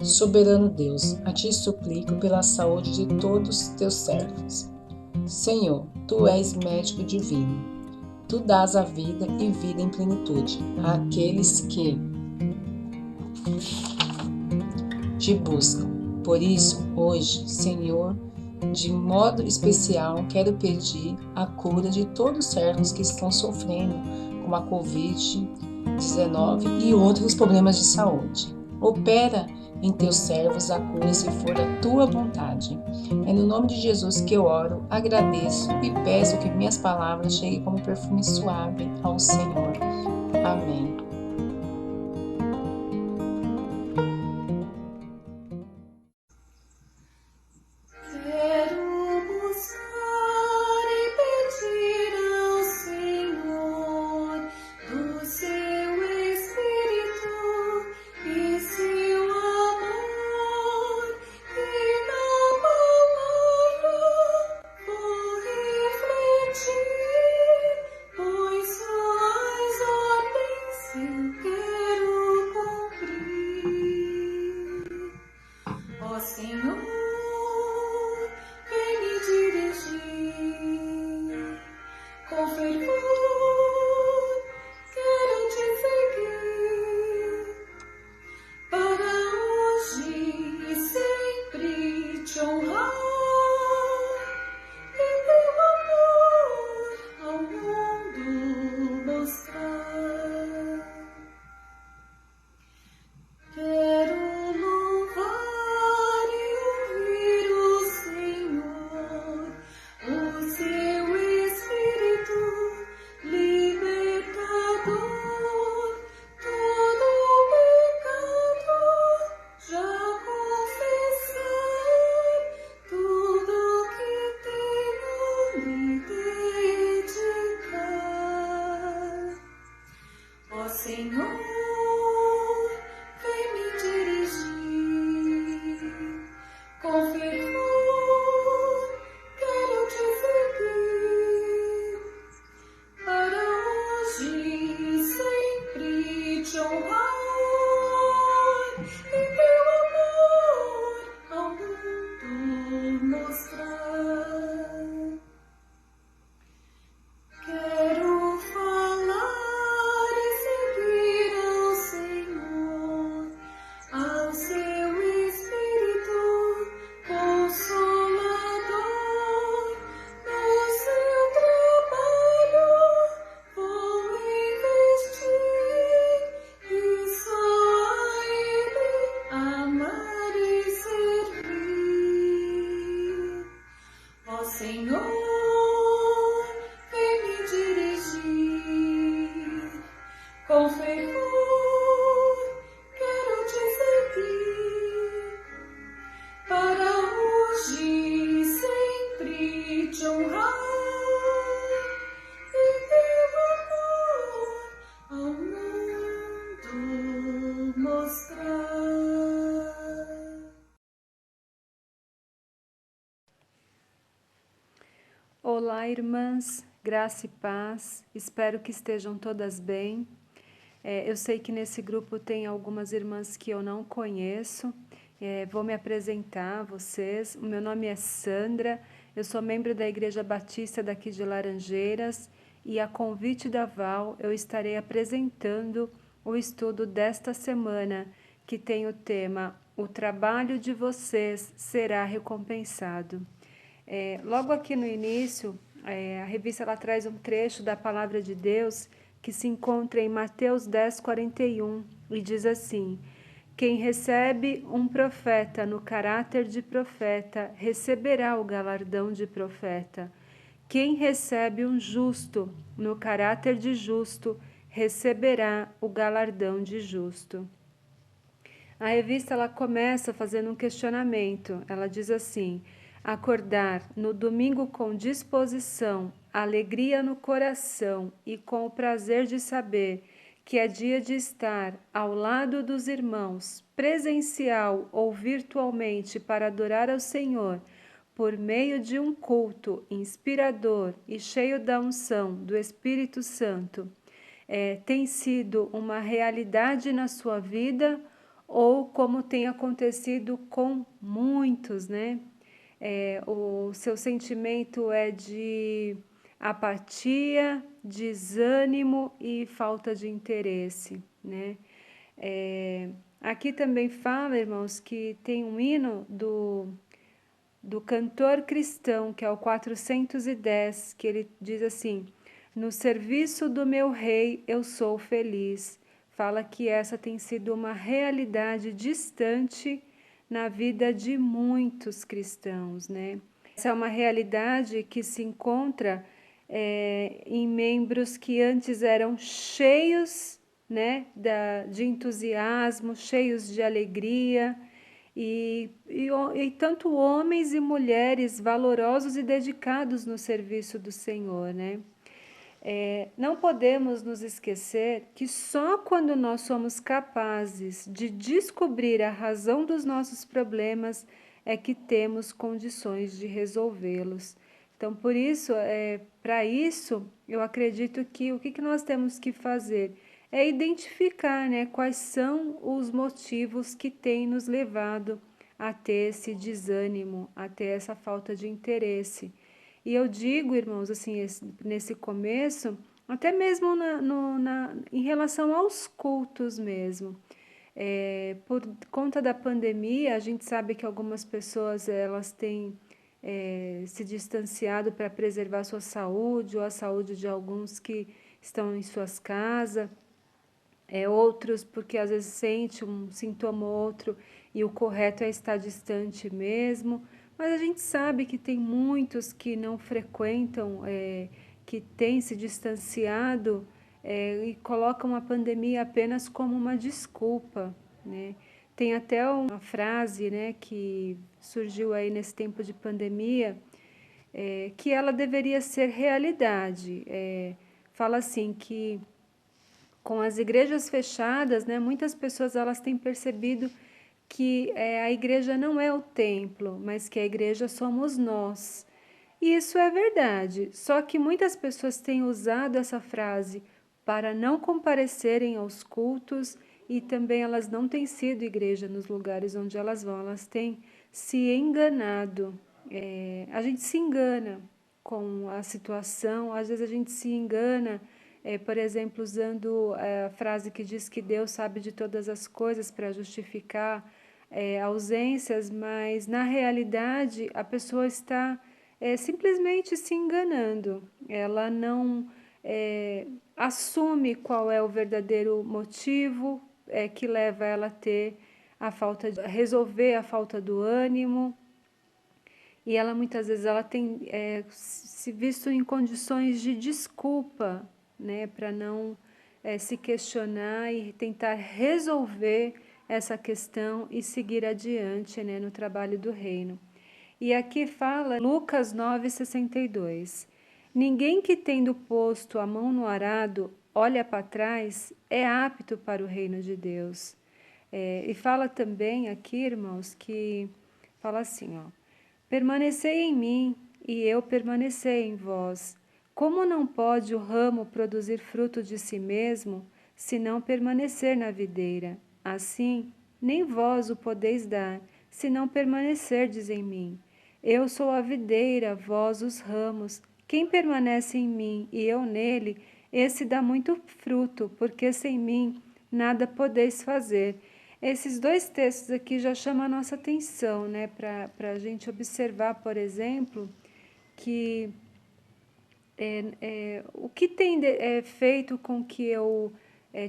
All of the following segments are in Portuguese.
Soberano Deus, a ti suplico pela saúde de todos teus servos. Senhor, tu és médico divino. Tu dás a vida e vida em plenitude àqueles que te buscam. Por isso, hoje, Senhor, de modo especial, quero pedir a cura de todos os servos que estão sofrendo com a Covid-19 e outros problemas de saúde. Opera em teus servos a cura se for da tua vontade. É no nome de Jesus que eu oro, agradeço e peço que minhas palavras cheguem como perfume suave ao Senhor. Amém. Olá, irmãs, graça e paz, espero que estejam todas bem. Eu sei que nesse grupo tem algumas irmãs que eu não conheço, vou me apresentar a vocês. O meu nome é Sandra, eu sou membro da Igreja Batista daqui de Laranjeiras e a convite da Val eu estarei apresentando o estudo desta semana, que tem o tema O trabalho de vocês será recompensado. Logo aqui no início, a revista ela traz um trecho da Palavra de Deus que se encontra em Mateus 10:41 e diz assim: quem recebe um profeta no caráter de profeta, receberá o galardão de profeta. Quem recebe um justo no caráter de justo, receberá o galardão de justo. A revista ela começa fazendo um questionamento. Ela diz assim: acordar no domingo com disposição, alegria no coração e com o prazer de saber que é dia de estar ao lado dos irmãos, presencial ou virtualmente, para adorar ao Senhor, por meio de um culto inspirador e cheio da unção do Espírito Santo. tem sido uma realidade na sua vida ou como tem acontecido com muitos, né? O seu sentimento é de apatia, desânimo e falta de interesse, né? Aqui também fala, irmãos, que tem um hino do cantor cristão, que é o 410, que ele diz assim: no serviço do meu rei eu sou feliz. Fala que essa tem sido uma realidade distante na vida de muitos cristãos, né? Essa é uma realidade que se encontra em membros que antes eram cheios, né, de entusiasmo, cheios de alegria, e tanto homens e mulheres valorosos e dedicados no serviço do Senhor, né? Não podemos nos esquecer que só quando nós somos capazes de descobrir a razão dos nossos problemas é que temos condições de resolvê-los. Então, por isso, para isso, eu acredito que o que nós temos que fazer é identificar, né, quais são os motivos que têm nos levado a ter esse desânimo, a ter essa falta de interesse. E eu digo, irmãos, assim, nesse começo, até mesmo em relação aos cultos mesmo. Por conta da pandemia, a gente sabe que algumas pessoas elas têm se distanciado para preservar sua saúde ou a saúde de alguns que estão em suas casas. Outros porque às vezes sente um sintoma ou outro e o correto é estar distante mesmo, mas a gente sabe que tem muitos que não frequentam, que têm se distanciado e colocam a pandemia apenas como uma desculpa, né? Tem até uma frase, né, que surgiu aí nesse tempo de pandemia, que ela deveria ser realidade. Fala assim que com as igrejas fechadas, né, muitas pessoas elas têm percebido que a igreja não é o templo, mas que a igreja somos nós. E isso é verdade, só que muitas pessoas têm usado essa frase para não comparecerem aos cultos e também elas não têm sido igreja nos lugares onde elas vão, elas têm se enganado. A gente se engana com a situação, às vezes a gente se engana por exemplo, usando a frase que diz que Deus sabe de todas as coisas para justificar ausências, mas na realidade a pessoa está simplesmente se enganando. Ela não assume qual é o verdadeiro motivo que leva ela a ter a resolver a falta do ânimo. E ela muitas vezes ela tem se visto em condições de desculpa, né, para não se questionar e tentar resolver essa questão e seguir adiante, né, no trabalho do reino. E aqui fala Lucas 9:62. Ninguém que tendo posto a mão no arado olha para trás é apto para o reino de Deus. E fala também aqui, irmãos, que fala assim, ó: permanecei em mim e eu permanecerei em vós. Como não pode o ramo produzir fruto de si mesmo, se não permanecer na videira? Assim, nem vós o podeis dar, se não permanecerdes em mim. Eu sou a videira, vós os ramos. Quem permanece em mim e eu nele, esse dá muito fruto, porque sem mim nada podeis fazer. Esses dois textos aqui já chamam a nossa atenção, né, para a gente observar, por exemplo, que o que tem feito com que eu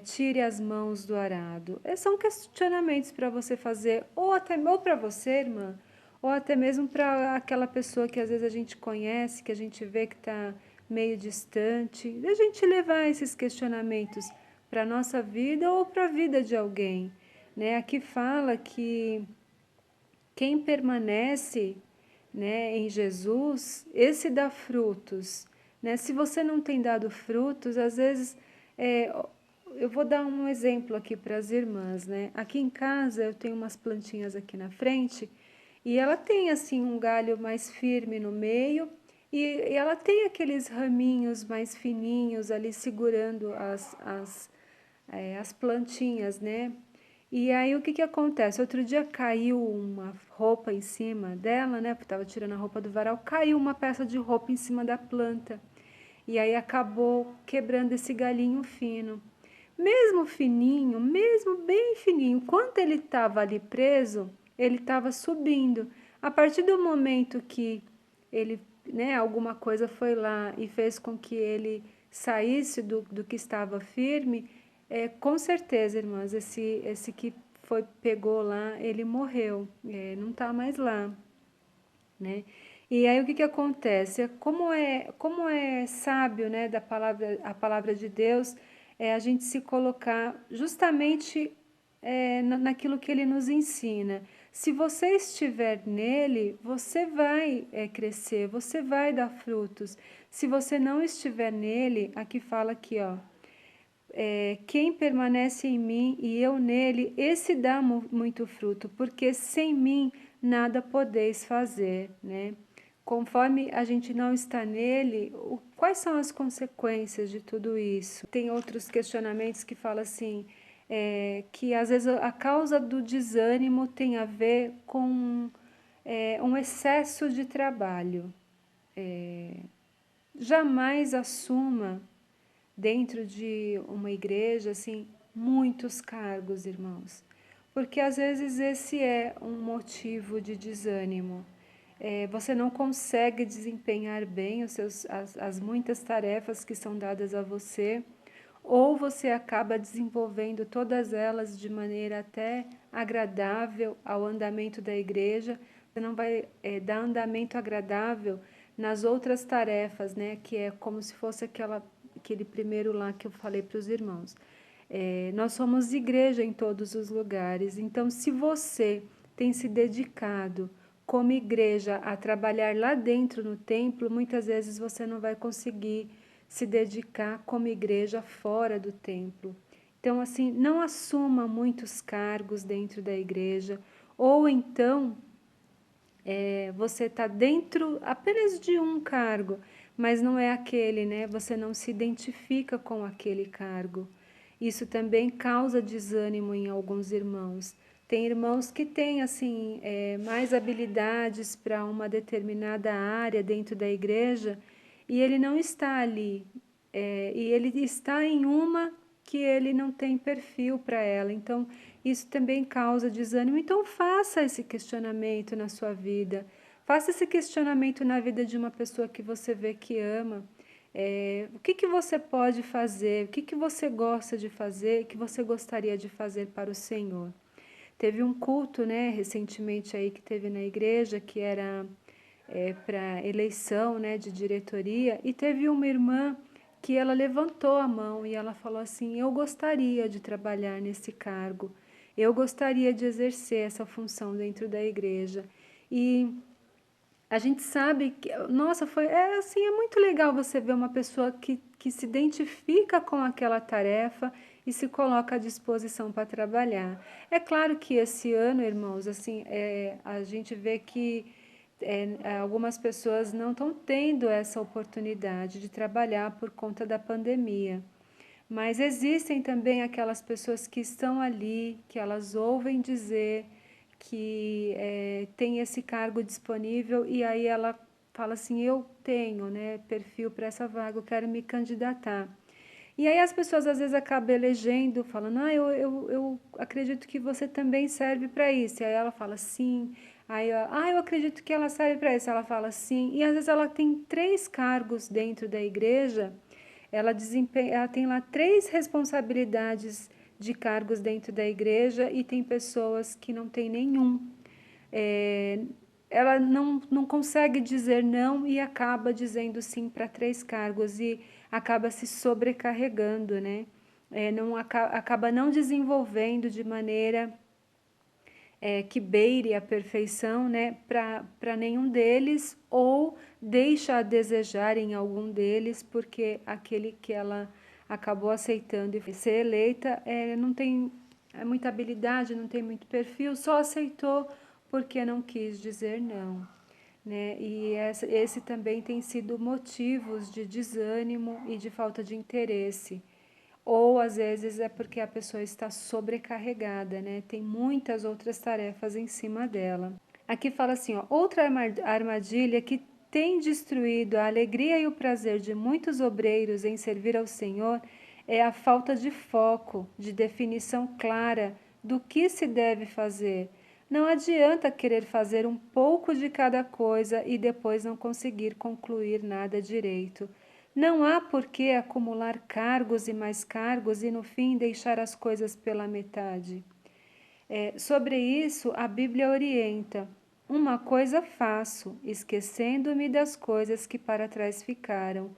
tire as mãos do arado? São questionamentos para você fazer, ou para você, irmã, ou até mesmo para aquela pessoa que às vezes a gente conhece, que a gente vê que está meio distante, a gente levar esses questionamentos para a nossa vida ou para a vida de alguém. Né? Aqui fala que quem permanece, né, em Jesus, esse dá frutos. Né? Se você não tem dado frutos, às vezes, eu vou dar um exemplo aqui para as irmãs. Né? Aqui em casa eu tenho umas plantinhas aqui na frente e ela tem assim um galho mais firme no meio e ela tem aqueles raminhos mais fininhos ali segurando as plantinhas, né? E aí o que que acontece? Outro dia caiu uma roupa em cima dela, né? Porque estava tirando a roupa do varal, caiu uma peça de roupa em cima da planta. E aí acabou quebrando esse galinho fino. Mesmo fininho, mesmo bem fininho, enquanto ele estava ali preso, ele estava subindo. A partir do momento que ele, né, alguma coisa foi lá e fez com que ele saísse do que estava firme, com certeza, irmãs, esse que foi, pegou lá, ele morreu, não está mais lá, né? E aí o que que acontece? Como é sábio, né, a palavra de Deus, é a gente se colocar justamente naquilo que ele nos ensina. Se você estiver nele, você vai crescer, você vai dar frutos. Se você não estiver nele, aqui fala aqui, ó, quem permanece em mim e eu nele, esse dá muito fruto, porque sem mim nada podeis fazer, né? Conforme a gente não está nele, quais são as consequências de tudo isso? Tem outros questionamentos que falam assim, que às vezes a causa do desânimo tem a ver com um excesso de trabalho. Jamais assuma dentro de uma igreja, assim, muitos cargos, irmãos. Porque às vezes esse é um motivo de desânimo. Você não consegue desempenhar bem as muitas tarefas que são dadas a você, ou você acaba desenvolvendo todas elas de maneira até agradável ao andamento da igreja. Você não vai dar andamento agradável nas outras tarefas, né? Que é como se fosse aquele primeiro lá que eu falei para os irmãos. Nós somos igreja em todos os lugares, então se você tem se dedicado como igreja a trabalhar lá dentro no templo, muitas vezes você não vai conseguir se dedicar como igreja fora do templo. Então, assim, não assuma muitos cargos dentro da igreja, ou então você está dentro apenas de um cargo, mas não é aquele, né? Você não se identifica com aquele cargo. Isso também causa desânimo em alguns irmãos. Tem irmãos que têm assim mais habilidades para uma determinada área dentro da igreja e ele não está ali. E ele está em uma que ele não tem perfil para ela. Então, isso também causa desânimo. Então, faça esse questionamento na sua vida. Faça esse questionamento na vida de uma pessoa que você vê que ama. O que que você pode fazer? O que que você gosta de fazer? O que você gostaria de fazer para o Senhor? Teve um culto, né, recentemente aí que teve na igreja, que era para eleição, né, de diretoria, e teve uma irmã que ela levantou a mão e ela falou assim: eu gostaria de trabalhar nesse cargo, eu gostaria de exercer essa função dentro da igreja. E a gente sabe que, nossa, assim, é muito legal você ver uma pessoa que se identifica com aquela tarefa e se coloca à disposição para trabalhar. É claro que esse ano, irmãos, assim, a gente vê que algumas pessoas não estão tendo essa oportunidade de trabalhar por conta da pandemia. Mas existem também aquelas pessoas que estão ali, que elas ouvem dizer que tem esse cargo disponível e aí ela fala assim, eu tenho, né, perfil para essa vaga, eu quero me candidatar. E aí as pessoas às vezes acabam elegendo, falando, eu acredito que você também serve para isso. E aí ela fala sim. Aí, eu acredito que ela serve para isso. Ela fala sim. E às vezes ela tem 3 cargos dentro da igreja, ela tem lá 3 responsabilidades de cargos dentro da igreja e tem pessoas que não têm nenhum. É, ela não consegue dizer não e acaba dizendo sim para 3 cargos e acaba se sobrecarregando, né? Acaba não desenvolvendo de maneira que beire a perfeição, né, para nenhum deles, ou deixa a desejar em algum deles, porque aquele que ela acabou aceitando e ser eleita não tem muita habilidade, não tem muito perfil, só aceitou porque não quis dizer não. né? E esse também tem sido motivos de desânimo e de falta de interesse. Ou às vezes é porque a pessoa está sobrecarregada, né? Tem muitas outras tarefas em cima dela. Aqui fala assim, ó, outra armadilha que tem destruído a alegria e o prazer de muitos obreiros em servir ao Senhor é a falta de foco, de definição clara do que se deve fazer. Não adianta querer fazer um pouco de cada coisa e depois não conseguir concluir nada direito. Não há por que acumular cargos e mais cargos e no fim deixar as coisas pela metade. Sobre isso, a Bíblia orienta: uma coisa faço, esquecendo-me das coisas que para trás ficaram,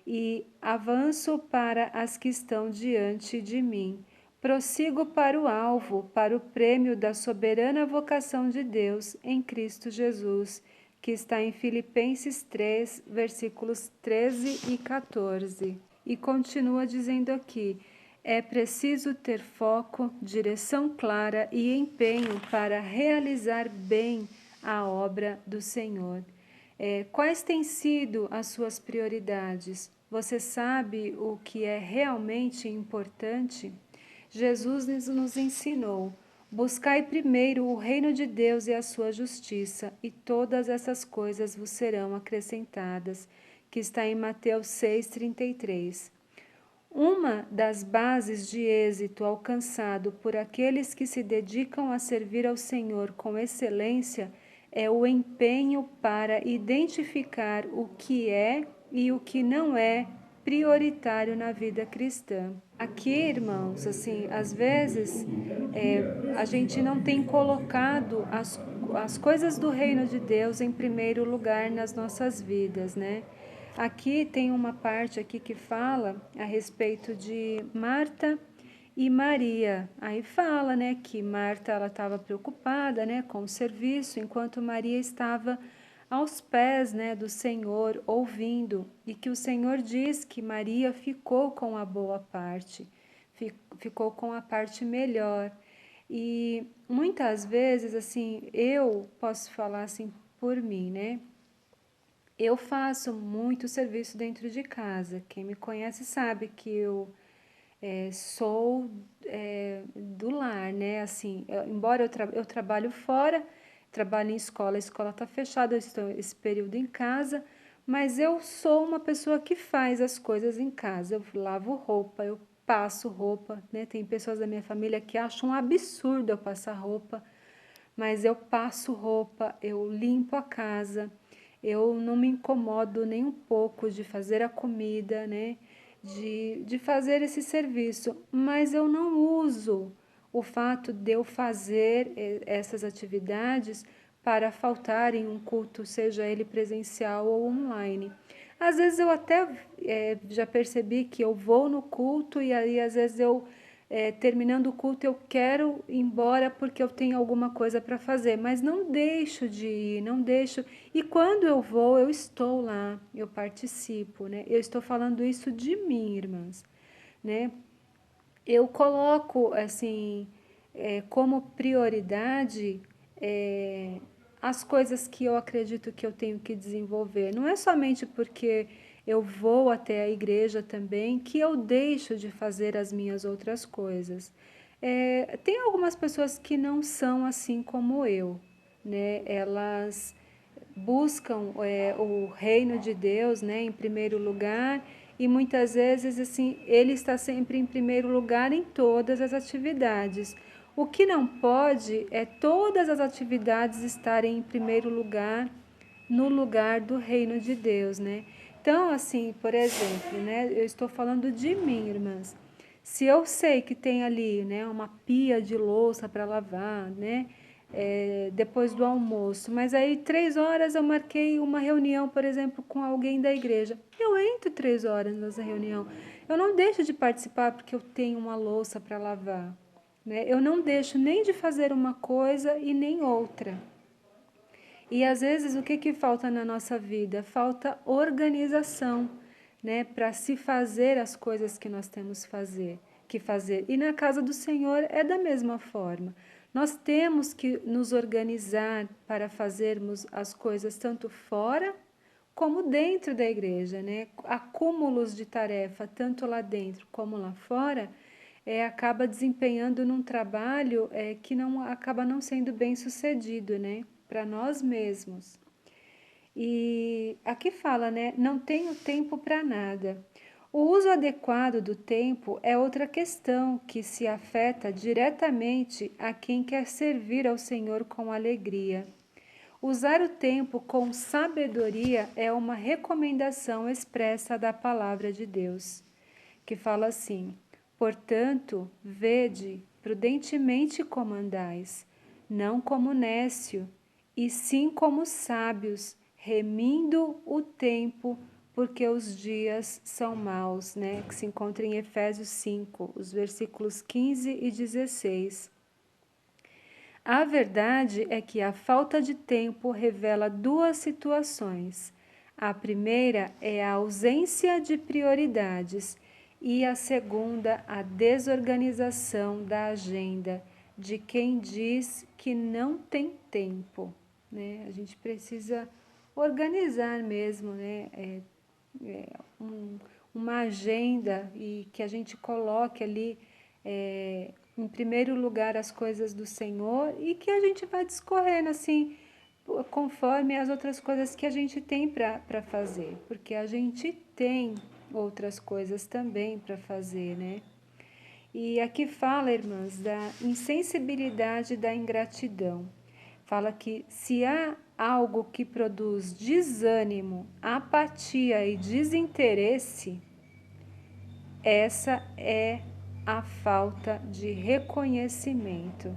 e avanço para as que estão diante de mim. Prossigo para o alvo, para o prêmio da soberana vocação de Deus em Cristo Jesus, que está em Filipenses 3, versículos 13 e 14. E continua dizendo aqui: é preciso ter foco, direção clara e empenho para realizar bem a obra do Senhor. Quais têm sido as suas prioridades? Você sabe o que é realmente importante? Jesus nos ensinou: buscai primeiro o reino de Deus e a sua justiça, e todas essas coisas vos serão acrescentadas, que está em Mateus 6,33. Uma das bases de êxito alcançado por aqueles que se dedicam a servir ao Senhor com excelência é o empenho para identificar o que é e o que não é prioritário na vida cristã. Aqui, irmãos, assim, às vezes a gente não tem colocado as coisas do reino de Deus em primeiro lugar nas nossas vidas, né? Aqui tem uma parte aqui que fala a respeito de Marta e Maria. Aí fala, né, que Marta ela estava preocupada, né, com o serviço, enquanto Maria estava aos pés, né, do Senhor, ouvindo, e que o Senhor diz que Maria ficou com a boa parte, ficou com a parte melhor. E muitas vezes, assim, eu posso falar assim por mim, né? Eu faço muito serviço dentro de casa. Quem me conhece sabe que eu sou do lar, né? Assim, embora eu trabalho fora, trabalho em escola, a escola está fechada, eu estou esse período em casa, mas eu sou uma pessoa que faz as coisas em casa. Eu lavo roupa, eu passo roupa, né? Tem pessoas da minha família que acham um absurdo eu passar roupa, mas eu passo roupa, eu limpo a casa, eu não me incomodo nem um pouco de fazer a comida, né? De fazer esse serviço, mas eu não uso o fato de eu fazer essas atividades para faltar em um culto, seja ele presencial ou online. Às vezes eu até já percebi que eu vou no culto e aí às vezes eu terminando o culto eu quero ir embora porque eu tenho alguma coisa para fazer, mas não deixo de ir, não deixo. E quando eu vou, eu estou lá, eu participo, né? Eu estou falando isso de mim, irmãs, né? Eu coloco, assim, como prioridade é, as coisas que eu acredito que eu tenho que desenvolver. Não é somente porque eu vou até a igreja também que eu deixo de fazer as minhas outras coisas. Tem algumas pessoas que não são assim como eu, né? Elas buscam o reino de Deus, né, em primeiro lugar, e muitas vezes assim ele está sempre em primeiro lugar em todas as atividades. O que não pode é todas as atividades estarem em primeiro lugar no lugar do reino de Deus, né? Então, assim, por exemplo, né, eu estou falando de mim, irmãs. Se eu sei que tem ali, né, uma pia de louça para lavar, né, depois do almoço, mas aí 3 horas eu marquei uma reunião, por exemplo, com alguém da igreja. Eu entro 3 horas nessa reunião. Eu não deixo de participar porque eu tenho uma louça para lavar, né? Eu não deixo nem de fazer uma coisa e nem outra. E às vezes o que falta na nossa vida? Falta organização, né, para se fazer as coisas que nós temos que fazer. E na casa do Senhor é da mesma forma. Nós temos que nos organizar para fazermos as coisas tanto fora como dentro da igreja, né? Acúmulos de tarefa, tanto lá dentro como lá fora, acaba desempenhando num trabalho que não acaba não sendo bem sucedido, né? Para nós mesmos. E aqui fala, né? Não tenho tempo para nada. O uso adequado do tempo é outra questão que se afeta diretamente a quem quer servir ao Senhor com alegria. Usar o tempo com sabedoria é uma recomendação expressa da palavra de Deus, que fala assim: portanto, vede, prudentemente como andais, não como nécio, e sim como sábios, remindo o tempo, porque os dias são maus, né? Que se encontra em Efésios 5, os versículos 15 e 16. A verdade é que a falta de tempo revela duas situações. A primeira é a ausência de prioridades e a segunda, a desorganização da agenda de quem diz que não tem tempo, né? A gente precisa organizar mesmo, né? Uma agenda e que a gente coloque ali em primeiro lugar as coisas do Senhor e que a gente vai discorrendo assim conforme as outras coisas que a gente tem para fazer, porque a gente tem outras coisas também para fazer, né? E aqui fala, irmãs, da insensibilidade da ingratidão. Fala que se há algo que produz desânimo, apatia e desinteresse, essa é a falta de reconhecimento.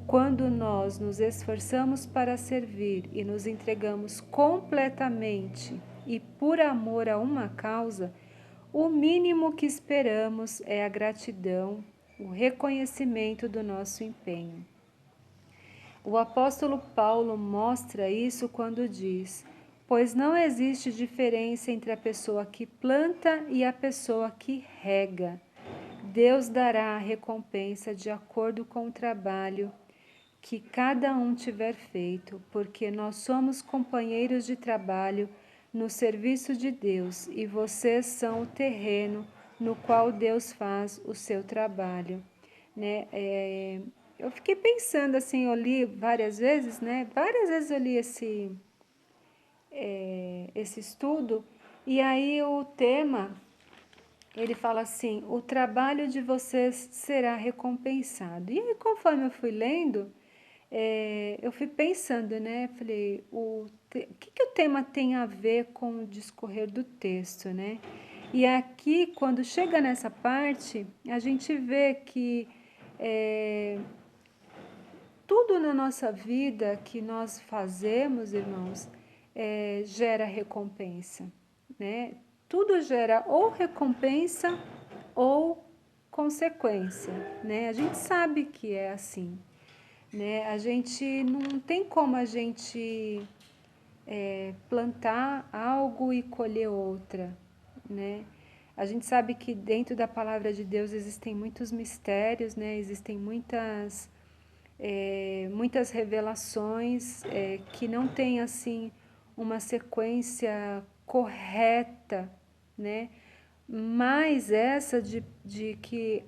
Quando nós nos esforçamos para servir e nos entregamos completamente e por amor a uma causa, o mínimo que esperamos é a gratidão, o reconhecimento do nosso empenho. O apóstolo Paulo mostra isso quando diz: pois não existe diferença entre a pessoa que planta e a pessoa que rega. Deus dará a recompensa de acordo com o trabalho que cada um tiver feito, porque nós somos companheiros de trabalho no serviço de Deus e vocês são o terreno no qual Deus faz o seu trabalho, né? Eu fiquei pensando assim, eu li várias vezes, né? Várias vezes eu li esse estudo e aí o tema ele fala assim: o trabalho de vocês será recompensado. E aí, conforme eu fui lendo, eu fui pensando, né? Falei, o que o tema tem a ver com o discorrer do texto, né? E aqui, quando chega nessa parte, a gente vê que tudo na nossa vida que nós fazemos, irmãos, gera recompensa, né? Tudo gera ou recompensa ou consequência, né? A gente sabe que é assim, né? A gente não tem como a gente plantar algo e colher outra, né? A gente sabe que dentro da palavra de Deus existem muitos mistérios, né? Existem muitas revelações que não tem assim uma sequência correta, né? Mas essa de que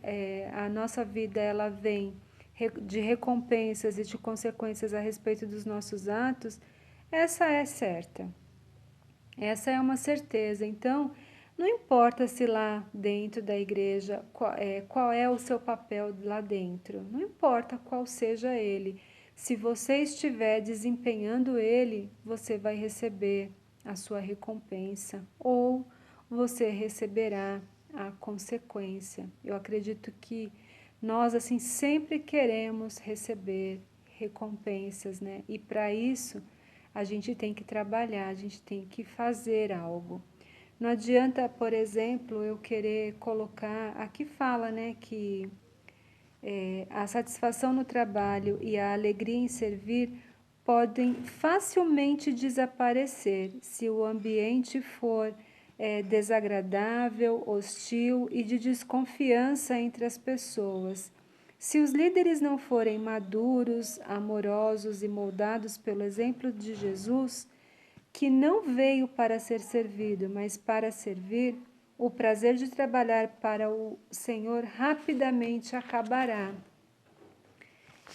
a nossa vida ela vem de recompensas e de consequências a respeito dos nossos atos, essa é certa. Essa é uma certeza. Então, não importa se lá dentro da igreja, qual é o seu papel lá dentro, não importa qual seja ele. Se você estiver desempenhando ele, você vai receber a sua recompensa ou você receberá a consequência. Eu acredito que nós, assim, sempre queremos receber recompensas, né? E para isso, a gente tem que trabalhar, a gente tem que fazer algo. Não adianta, por exemplo, eu querer colocar. Aqui fala, né, que a satisfação no trabalho e a alegria em servir podem facilmente desaparecer se o ambiente for desagradável, hostil e de desconfiança entre as pessoas. Se os líderes não forem maduros, amorosos e moldados pelo exemplo de Jesus, que não veio para ser servido, mas para servir, o prazer de trabalhar para o Senhor rapidamente acabará.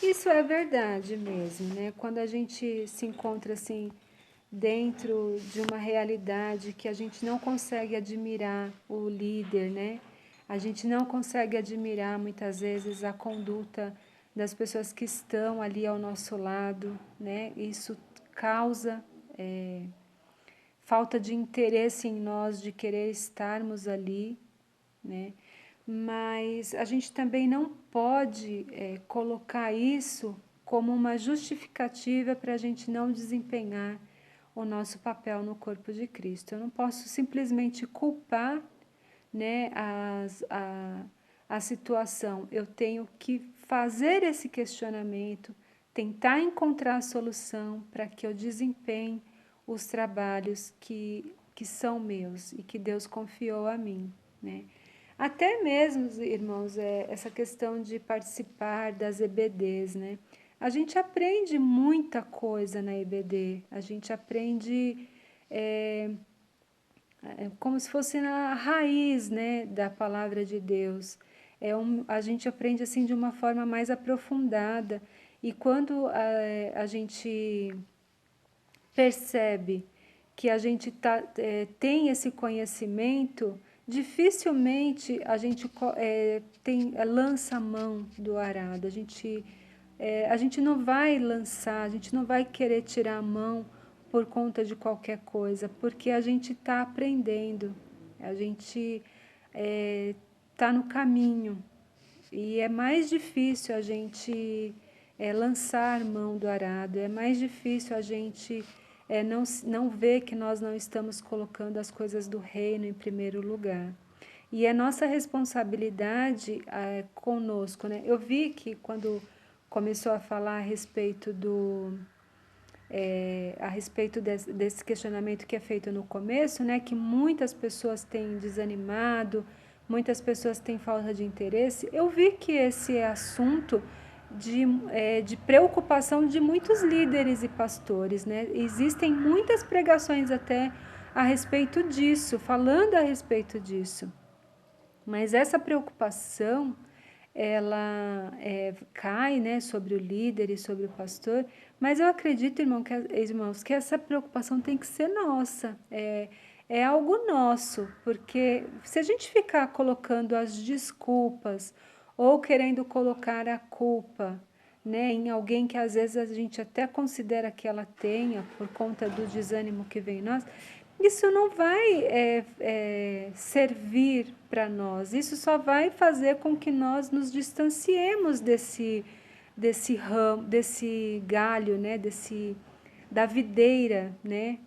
Isso é verdade mesmo, né? Quando a gente se encontra assim dentro de uma realidade que a gente não consegue admirar o líder, né? A gente não consegue admirar muitas vezes a conduta das pessoas que estão ali ao nosso lado, né? Isso causa falta de interesse em nós de querer estarmos ali, né? Mas a gente também não pode colocar isso como uma justificativa para a gente não desempenhar o nosso papel no corpo de Cristo. Eu não posso simplesmente culpar, né, a situação. Eu tenho que fazer esse questionamento, tentar encontrar a solução para que eu desempenhe os trabalhos que são meus e que Deus confiou a mim, né? Até mesmo, irmãos, essa questão de participar das EBDs, né? A gente aprende muita coisa na EBD, a gente aprende como se fosse na raiz, né, da palavra de Deus. A gente aprende assim de uma forma mais aprofundada e quando a gente percebe que a gente tem esse conhecimento, dificilmente a gente lança a mão do arado. A gente não vai lançar, a gente não vai querer tirar a mão por conta de qualquer coisa, porque a gente está aprendendo, a gente está no caminho. E é mais difícil a gente lançar mão do arado, é mais difícil a gente não ver que nós não estamos colocando as coisas do reino em primeiro lugar. E é nossa responsabilidade conosco, né? Eu vi que quando começou a falar a respeito desse questionamento que é feito no começo, né, que muitas pessoas têm desanimado, muitas pessoas têm falta de interesse. Eu vi que esse é assunto de preocupação de muitos líderes e pastores, né? Existem muitas pregações até a respeito disso, falando a respeito disso. Mas essa preocupação, ela cai, né, sobre o líder e sobre o pastor, mas eu acredito, irmãos, que essa preocupação tem que ser nossa, é algo nosso, porque se a gente ficar colocando as desculpas ou querendo colocar a culpa, né, em alguém que às vezes a gente até considera que ela tenha por conta do desânimo que vem em nós, isso não vai servir para nós, isso só vai fazer com que nós nos distanciemos desse ramo, desse galho, né, da videira, né?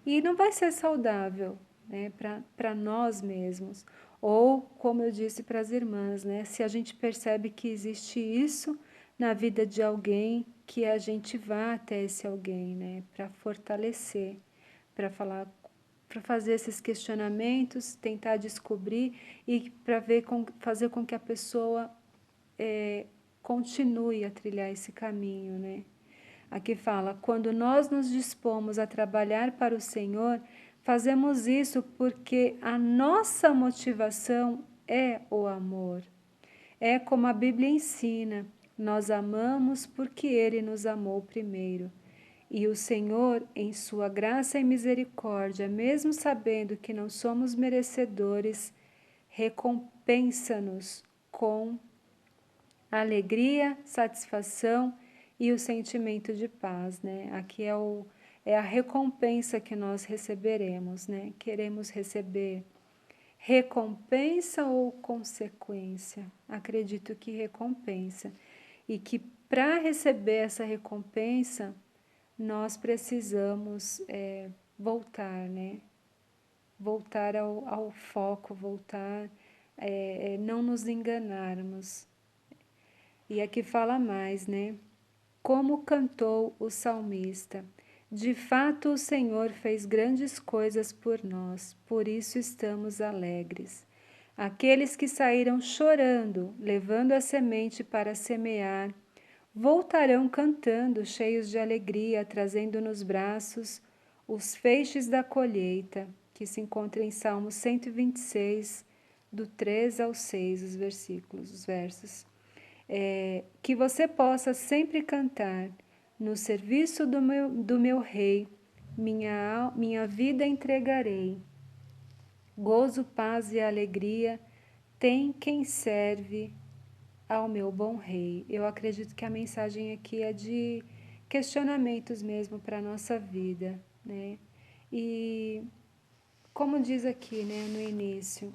E não vai ser saudável, né, para nós mesmos. Ou, como eu disse para as irmãs, né, se a gente percebe que existe isso na vida de alguém, que a gente vá até esse alguém, né, para fortalecer, para fazer esses questionamentos, tentar descobrir e para fazer com que a pessoa continue a trilhar esse caminho, né? Aqui fala: quando nós nos dispomos a trabalhar para o Senhor, fazemos isso porque a nossa motivação é o amor. É como a Bíblia ensina: nós amamos porque Ele nos amou primeiro. E o Senhor, em sua graça e misericórdia, mesmo sabendo que não somos merecedores, recompensa-nos com alegria, satisfação e o sentimento de paz, né? Aqui é a recompensa que nós receberemos, né? Queremos receber recompensa ou consequência? Acredito que recompensa. E que para receber essa recompensa, nós precisamos voltar, né? Voltar ao foco, voltar, não nos enganarmos. E aqui fala mais, né? Como cantou o salmista: de fato o Senhor fez grandes coisas por nós, por isso estamos alegres. Aqueles que saíram chorando, levando a semente para semear, voltarão cantando, cheios de alegria, trazendo nos braços os feixes da colheita, que se encontra em Salmo 126, do 3 ao 6, os versos. Que você possa sempre cantar, no serviço do meu Rei, minha vida entregarei. Gozo, paz e alegria tem quem serve ao meu bom Rei. Eu acredito que a mensagem aqui é de questionamentos mesmo para a nossa vida, né? E como diz aqui, né, no início,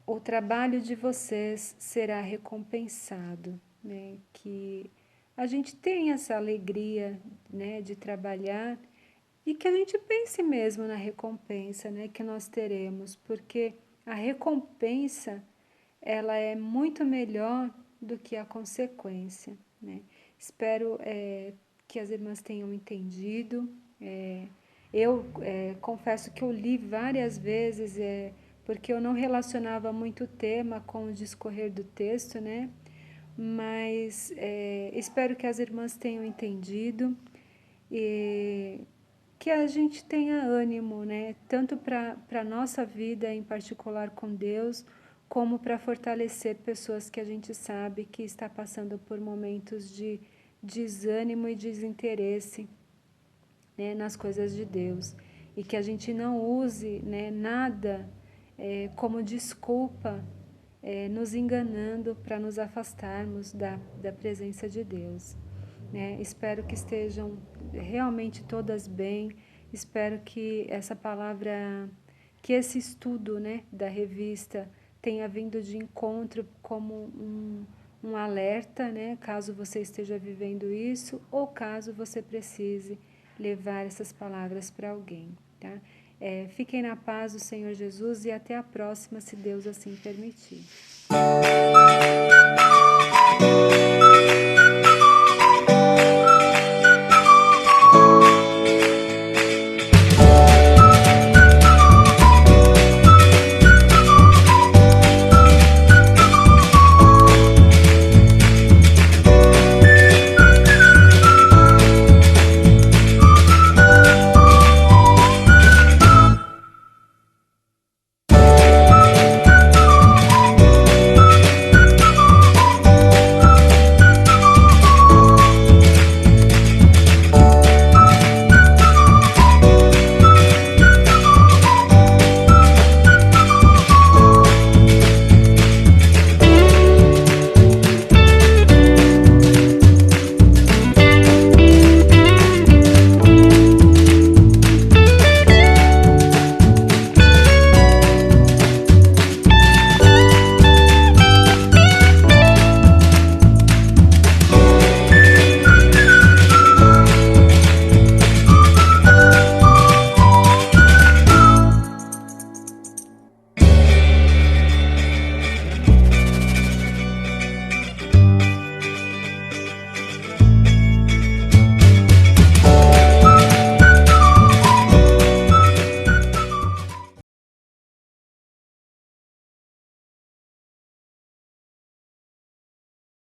o trabalho de vocês será recompensado, né? Que a gente tenha essa alegria, né, de trabalhar e que a gente pense mesmo na recompensa, né, que nós teremos, porque a recompensa ela é muito melhor do que a consequência, né? Espero que as irmãs tenham entendido. Eu confesso que eu li várias vezes, porque eu não relacionava muito o tema com o discorrer do texto, né? Mas espero que as irmãs tenham entendido e que a gente tenha ânimo, né? Tanto para a nossa vida em particular com Deus, como para fortalecer pessoas que a gente sabe que está passando por momentos de desânimo e desinteresse, né, nas coisas de Deus. E que a gente não use, né, nada como desculpa, nos enganando para nos afastarmos da presença de Deus. Né? Espero que estejam realmente todas bem, espero que essa palavra, que esse estudo, né, da revista tenha vindo de encontro como um alerta, né, caso você esteja vivendo isso ou caso você precise levar essas palavras para alguém. Tá? Fiquem na paz do Senhor Jesus e até a próxima, se Deus assim permitir.